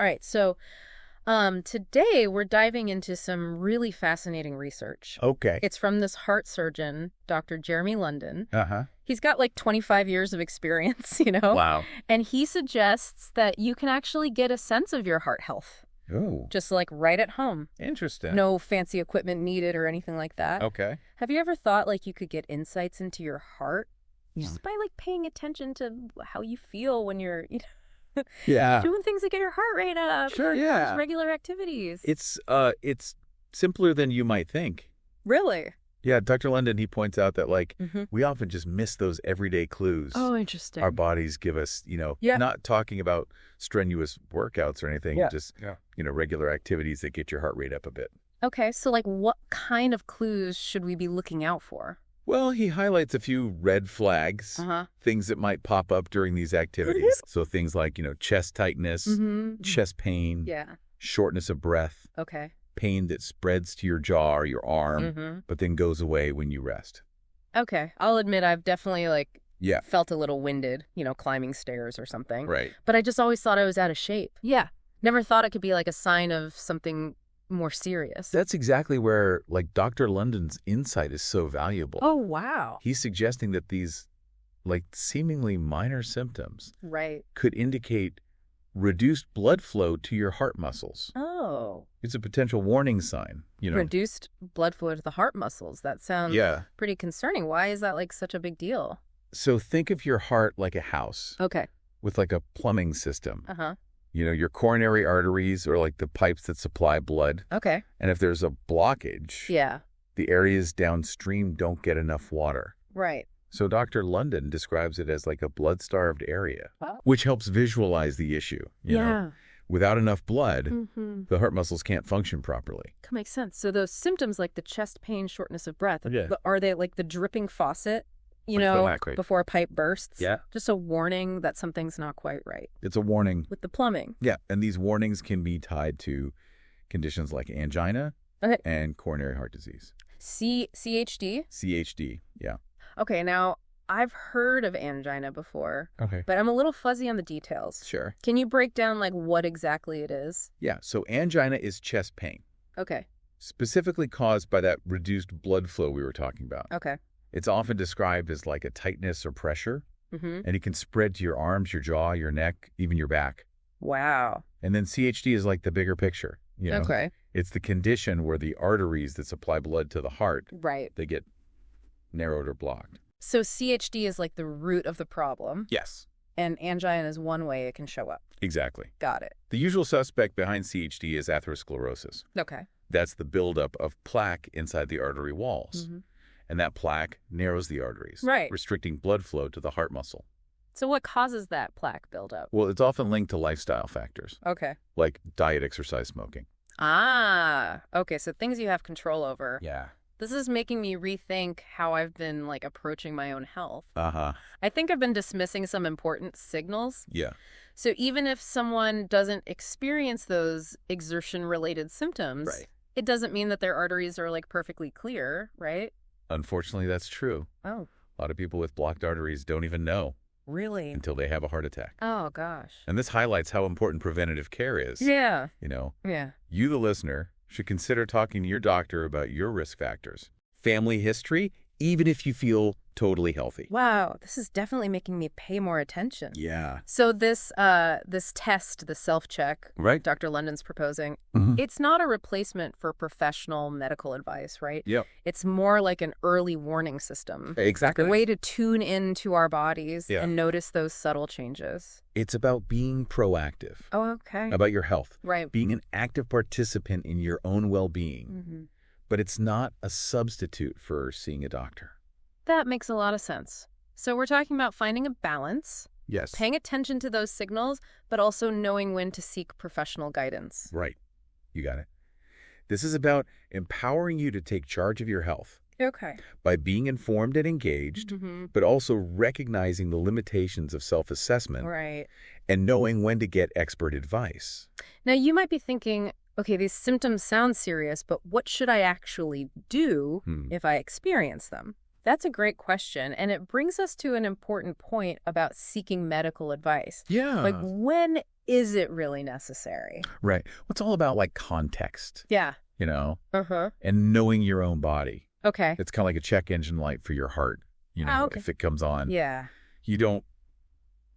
All right, so today we're diving into some really fascinating research. Okay. It's from this heart surgeon, Dr. Jeremy London. Uh-huh. He's got like 25 years of experience, you know? Wow. And he suggests that you can actually get a sense of your heart health, Oh, just like right at home. interesting. No fancy equipment needed or anything like that. Okay. Have you ever thought like you could get insights into your heart just by like paying attention to how you feel when you're, Yeah. doing things to get your heart rate up? Sure, Just yeah. regular activities. It's simpler than you might think. Really? Yeah, Dr. London, he points out that Mm-hmm. we often just miss those everyday clues. Oh, interesting. Our bodies give us, Yeah. not talking about strenuous workouts or anything, Yeah. just, regular activities that get your heart rate up a bit. Okay, so like what kind of clues should we be looking out for? Well, he highlights a few red flags, Uh-huh. things that might pop up during these activities. So things like, chest tightness, Mm-hmm. chest pain, Yeah. shortness of breath, Okay. pain that spreads to your jaw or your arm, Mm-hmm. but then goes away when you rest. Okay. I'll admit I've definitely Yeah, felt a little winded, climbing stairs or something. right. But I just always thought I was out of shape. Yeah. Never thought it could be like a sign of something more serious. That's exactly where, Dr. London's insight is so valuable. Oh, wow. He's suggesting that these, seemingly minor symptoms Right. could indicate reduced blood flow to your heart muscles. Oh. It's a potential warning sign, Reduced blood flow to the heart muscles. That sounds Yeah. pretty concerning. Why is that such a big deal? So think of your heart like a house Okay. with a plumbing system. Uh-huh. Your coronary arteries are like the pipes that supply blood. Okay. And if there's a blockage, Yeah. the areas downstream don't get enough water. Right. So Dr. London describes it as like a blood-starved area, Wow. which helps visualize the issue. You know? Without enough blood, Mm-hmm. the heart muscles can't function properly. That makes sense. So those symptoms like the chest pain, shortness of breath, Yeah. are they like the dripping faucet, Exactly. before a pipe bursts? Yeah. Just a warning that something's not quite right It's a warning. with the plumbing. Yeah, and these warnings can be tied to conditions like angina Okay. and coronary heart disease. CHD? CHD, yeah. Okay, now I've heard of angina before, Okay. but I'm a little fuzzy on the details. Sure. Can you break down what exactly it is? Yeah, so angina is chest pain, Okay. specifically caused by that reduced blood flow we were talking about. Okay. It's often described as like a tightness or pressure, Mm-hmm. and it can spread to your arms, your jaw, your neck, even your back. Wow. And then CHD is like the bigger picture. Okay. It's the condition where the arteries that supply blood to the heart, Right. they get narrowed or blocked. So CHD is like the root of the problem, Yes, and angina is one way it can show up. exactly. Got it. The usual suspect behind CHD is atherosclerosis. Okay. That's the buildup of plaque inside the artery walls. Mm-hmm. And that plaque narrows the arteries, Right. restricting blood flow to the heart muscle. So what causes that plaque buildup? Well, it's often linked to lifestyle factors, Okay. like diet, exercise, smoking. Ah, okay. So things you have control over. Yeah. This is making me rethink how I've been approaching my own health. Uh-huh. I think I've been dismissing some important signals. Yeah. So even if someone doesn't experience those exertion-related symptoms, Right. it doesn't mean that their arteries are perfectly clear, right? Unfortunately, that's true. Oh, A lot of people with blocked arteries don't even know really? until they have a heart attack. Oh, gosh. And this highlights how important preventative care is. Yeah. You, the listener, should consider talking to your doctor about your risk factors. Family history, even if you feel totally healthy. Wow, this is definitely making me pay more attention. Yeah. So this test, the self-check, Right? Dr. London's proposing, Mhm. it's not a replacement for professional medical advice, right? Yep. It's more like an early warning system. Exactly. A way to tune into our bodies Yeah. and notice those subtle changes. It's about being proactive, Oh, okay. about your health, Right. being an active participant in your own well-being. Mm-hmm. But it's not a substitute for seeing a doctor. That makes a lot of sense. So we're talking about finding a balance, Yes. paying attention to those signals, but also knowing when to seek professional guidance. Right. You got it. This is about empowering you to take charge of your health Okay. by being informed and engaged, Mm-hmm. but also recognizing the limitations of self-assessment Right. and knowing when to get expert advice. Now, you might be thinking, okay, these symptoms sound serious, but what should I actually do if I experience them? That's a great question. And it brings us to an important point about seeking medical advice. Yeah. Like, when is it really necessary? Right. It's all about like context, Yeah. you know, Uh-huh. and knowing your own body. Okay. It's kind of like a check engine light for your heart. You know, Okay. if it comes on, Yeah. you don't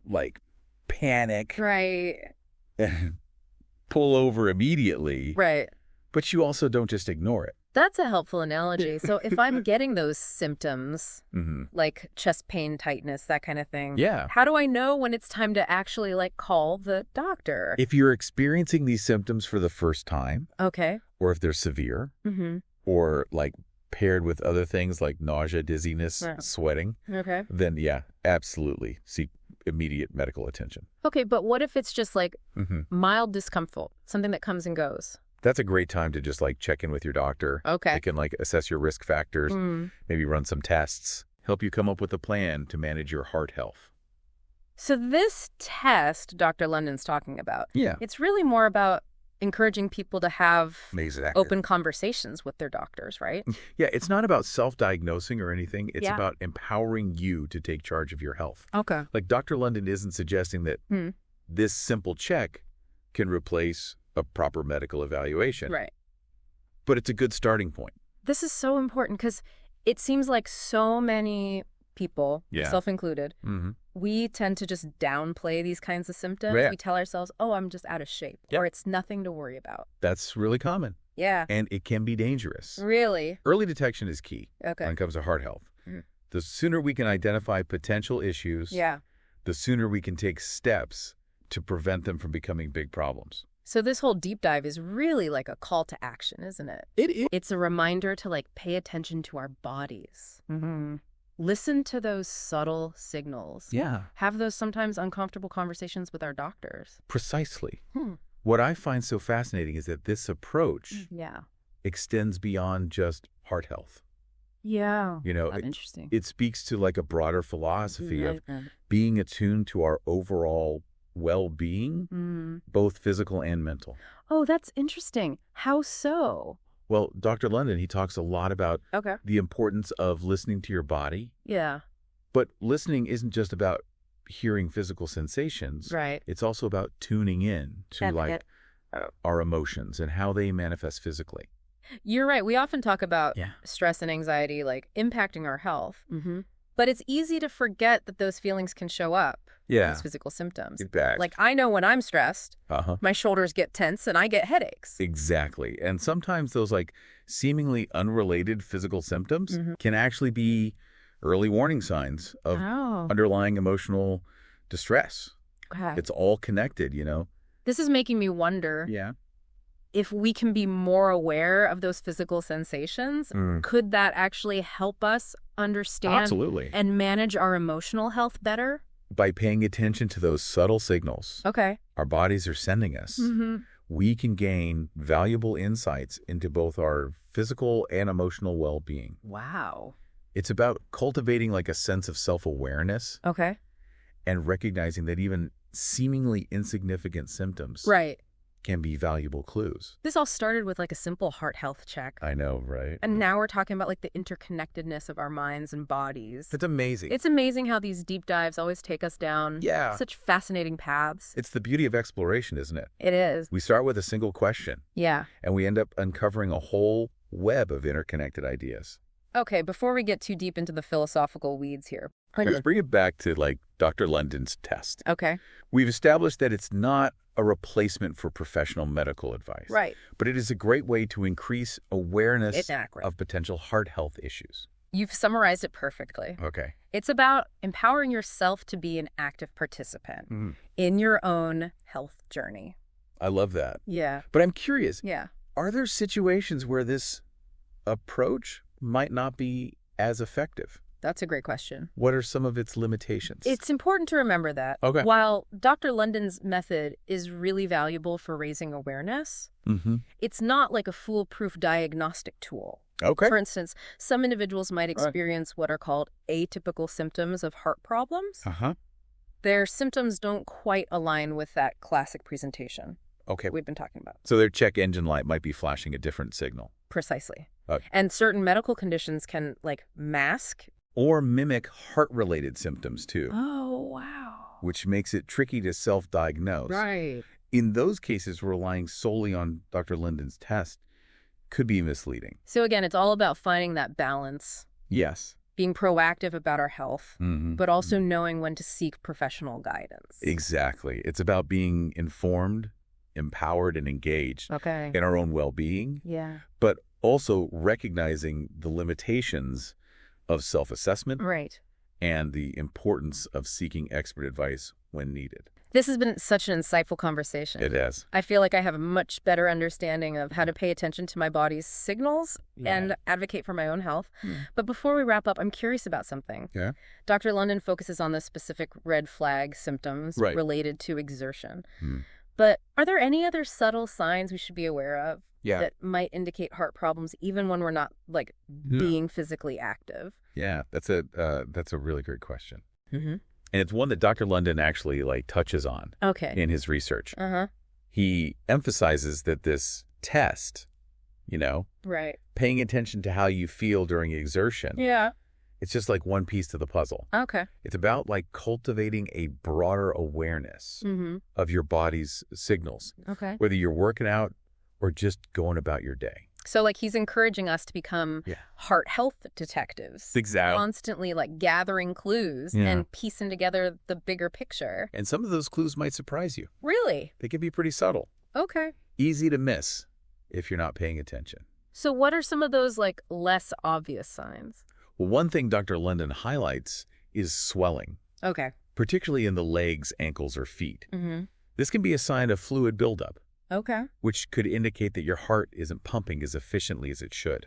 like panic Right. and pull over immediately, Right. but you also don't just ignore it. That's a helpful analogy. So if I'm getting those symptoms, like chest pain, tightness, that kind of thing, Yeah. how do I know when it's time to actually like call the doctor? If you're experiencing these symptoms for the first time, Okay. or if they're severe, Mm-hmm. or like paired with other things like nausea, dizziness, Yeah. sweating, Okay. then yeah, absolutely seek immediate medical attention. Okay, but what if it's just like Mm-hmm. mild discomfort, something that comes and goes? That's a great time to just like check in with your doctor. Okay. They can like assess your risk factors, Mm. maybe run some tests, help you come up with a plan to manage your heart health. So this test Dr. London's talking about, Yeah. it's really more about encouraging people to have Exactly. open conversations with their doctors, right? Yeah, it's not about self-diagnosing or anything. It's Yeah. about empowering you to take charge of your health. Okay. Like Dr. London isn't suggesting that this simple check can replace a proper medical evaluation. Right. But it's a good starting point. This is so important because it seems like so many people, Yeah. myself included, Mm-hmm. we tend to just downplay these kinds of symptoms. Yeah. We tell ourselves, oh, I'm just out of shape, Yep. or it's nothing to worry about. That's really common, Yeah. and it can be dangerous. Really? Early detection is key Okay. when it comes to heart health. Mhm. The sooner we can identify potential issues, Yeah. the sooner we can take steps to prevent them from becoming big problems. So this whole deep dive is really like a call to action, isn't it? It is. It's a reminder to like pay attention to our bodies. Mm-hmm. Listen to those subtle signals. Yeah. Have those sometimes uncomfortable conversations with our doctors. Precisely. Hmm. What I find so fascinating is that this approach Yeah. extends beyond just heart health. Yeah. You know, That's interesting. it speaks to like a broader philosophy of Mhm. being attuned to our overall well-being, Mm. both physical and mental. Oh, that's interesting. How so? Well, Dr. London, he talks a lot about Okay. the importance of listening to your body, Yeah. but listening isn't just about hearing physical sensations. Right. It's also about tuning in to like our emotions and how they manifest physically. You're right. We often talk about Yeah. stress and anxiety like impacting our health. Mm-hmm. But it's easy to forget that those feelings can show up as physical symptoms. Exactly. Like I know when I'm stressed, Uh-huh. my shoulders get tense and I get headaches. Exactly. And sometimes those like seemingly unrelated physical symptoms can actually be early warning signs of Oh. underlying emotional distress. Okay. It's all connected, you know? This is making me wonder Yeah. if we can be more aware of those physical sensations. Could that actually help us understand Absolutely. and manage our emotional health better? By paying attention to those subtle signals Okay. our bodies are sending us, we can gain valuable insights into both our physical and emotional well-being. Wow. It's about cultivating like a sense of self-awareness Okay. and recognizing that even seemingly insignificant symptoms Right. can be valuable clues. This all started with like a simple heart health check. I know, right? And now we're talking about like the interconnectedness of our minds and bodies. It's amazing. It's amazing how these deep dives always take us down such fascinating paths. It's the beauty of exploration, isn't it? It is. We start with a single question, Yeah. and we end up uncovering a whole web of interconnected ideas. Okay, before we get too deep into the philosophical weeds here. Let's bring it back to like Dr. London's test. Okay. We've established that it's not a replacement for professional medical advice. Right. But it is a great way to increase awareness Exactly. of potential heart health issues. You've summarized it perfectly. Okay. It's about empowering yourself to be an active participant in your own health journey. I love that. Yeah. But I'm curious, Yeah. are there situations where this approach might not be as effective? That's a great question. What are some of its limitations? It's important to remember that Okay. while Dr. London's method is really valuable for raising awareness, it's not like a foolproof diagnostic tool. Okay. For instance, some individuals might experience what are called atypical symptoms of heart problems. Uh-huh. Their symptoms don't quite align with that classic presentation Okay. we've been talking about. So their check engine light might be flashing a different signal. Precisely. Okay. And certain medical conditions can like mask or mimic heart-related symptoms too. Oh, wow. Which makes it tricky to self-diagnose. Right. In those cases, relying solely on Dr. Linden's test could be misleading. So again, it's all about finding that balance. Yes. Being proactive about our health, but also knowing when to seek professional guidance. Exactly. It's about being informed, empowered, and engaged in our own well-being, but also recognizing the limitations of self-assessment and the importance of seeking expert advice when needed. This has been such an insightful conversation. It has. I feel like I have a much better understanding of how to pay attention to my body's signals and advocate for my own health. But before we wrap up, I'm curious about something. Yeah. Dr. London focuses on the specific red flag symptoms related to exertion. But are there any other subtle signs we should be aware of that might indicate heart problems even when we're not being physically active? Yeah, that's a really great question. And it's one that Dr. London actually touches on in his research. He emphasizes that this test, paying attention to how you feel during exertion, it's just like one piece to the puzzle. It's about cultivating a broader awareness of your body's signals, whether you're working out or just going about your day. So he's encouraging us to become heart health detectives. Exactly. Constantly gathering clues and piecing together the bigger picture. And some of those clues might surprise you. Really? They can be pretty subtle. Okay. Easy to miss if you're not paying attention. So what are some of those less obvious signs? Well, one thing Dr. London highlights is swelling. Okay. Particularly in the legs, ankles, or feet. This can be a sign of fluid buildup. Okay. Which could indicate that your heart isn't pumping as efficiently as it should.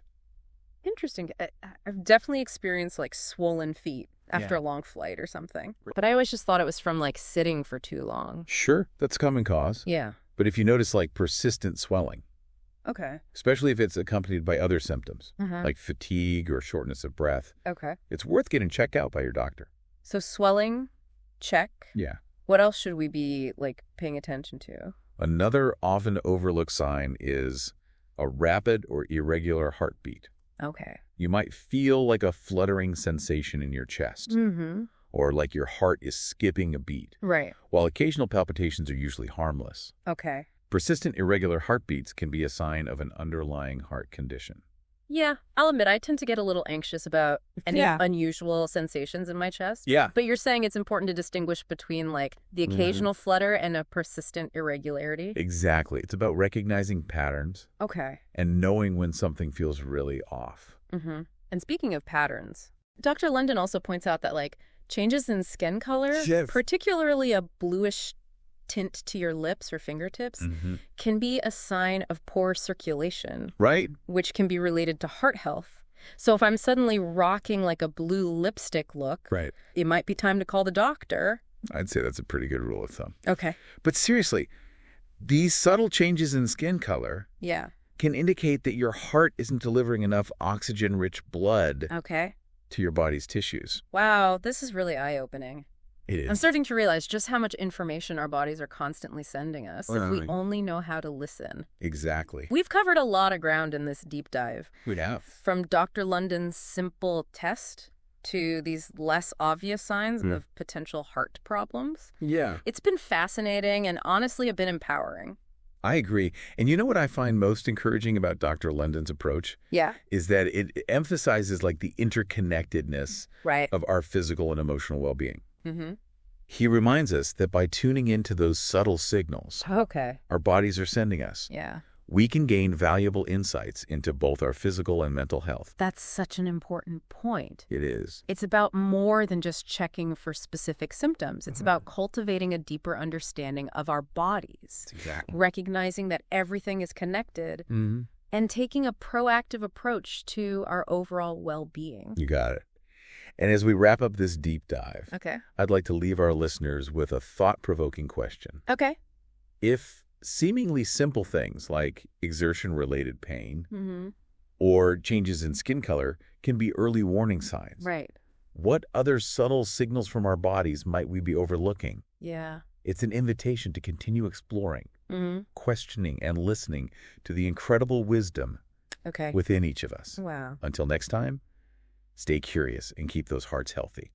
Interesting. I've definitely experienced swollen feet after a long flight or something. But I always just thought it was from sitting for too long. Sure, that's a common cause. Yeah. But if you notice persistent swelling, especially if it's accompanied by other symptoms, like fatigue or shortness of breath, it's worth getting checked out by your doctor. So swelling, check. Yeah. What else should we be paying attention to? Another often overlooked sign is a rapid or irregular heartbeat. Okay. You might feel a fluttering sensation in your chest, or your heart is skipping a beat. Right. While occasional palpitations are usually harmless. Okay. Persistent irregular heartbeats can be a sign of an underlying heart condition. Yeah, I'll admit I tend to get a little anxious about any unusual sensations in my chest. Yeah. But you're saying it's important to distinguish between the occasional flutter and a persistent irregularity? Exactly. It's about recognizing patterns. Okay. And knowing when something feels really off. And speaking of patterns, Dr. London also points out that changes in skin color, particularly a bluish tint to your lips or fingertips, can be a sign of poor circulation. Right. Which can be related to heart health. So if I'm suddenly rocking a blue lipstick look, it might be time to call the doctor. I'd say that's a pretty good rule of thumb. Okay. But seriously, these subtle changes in skin color can indicate that your heart isn't delivering enough oxygen-rich blood to your body's tissues. Wow, this is really eye-opening. It is. I'm starting to realize just how much information our bodies are constantly sending us if we only know how to listen. Exactly. We've covered a lot of ground in this deep dive. We have. From Dr. London's simple test to these less obvious signs of potential heart problems. Yeah. It's been fascinating and honestly a bit empowering. I agree. And you know what I find most encouraging about Dr. London's approach? Yeah. Is that it emphasizes the interconnectedness of our physical and emotional well-being. He reminds us that by tuning into those subtle signals our bodies are sending us, we can gain valuable insights into both our physical and mental health. That's such an important point. It is. It's about more than just checking for specific symptoms. It's about cultivating a deeper understanding of our bodies. Exactly. Recognizing that everything is connected and taking a proactive approach to our overall well-being. You got it. And as we wrap up this deep dive, I'd like to leave our listeners with a thought-provoking question. Okay. If seemingly simple things like exertion-related pain or changes in skin color can be early warning signs, what other subtle signals from our bodies might we be overlooking? Yeah. It's an invitation to continue exploring, questioning, and listening to the incredible wisdom within each of us. Wow. Until next time, stay curious, and keep those hearts healthy.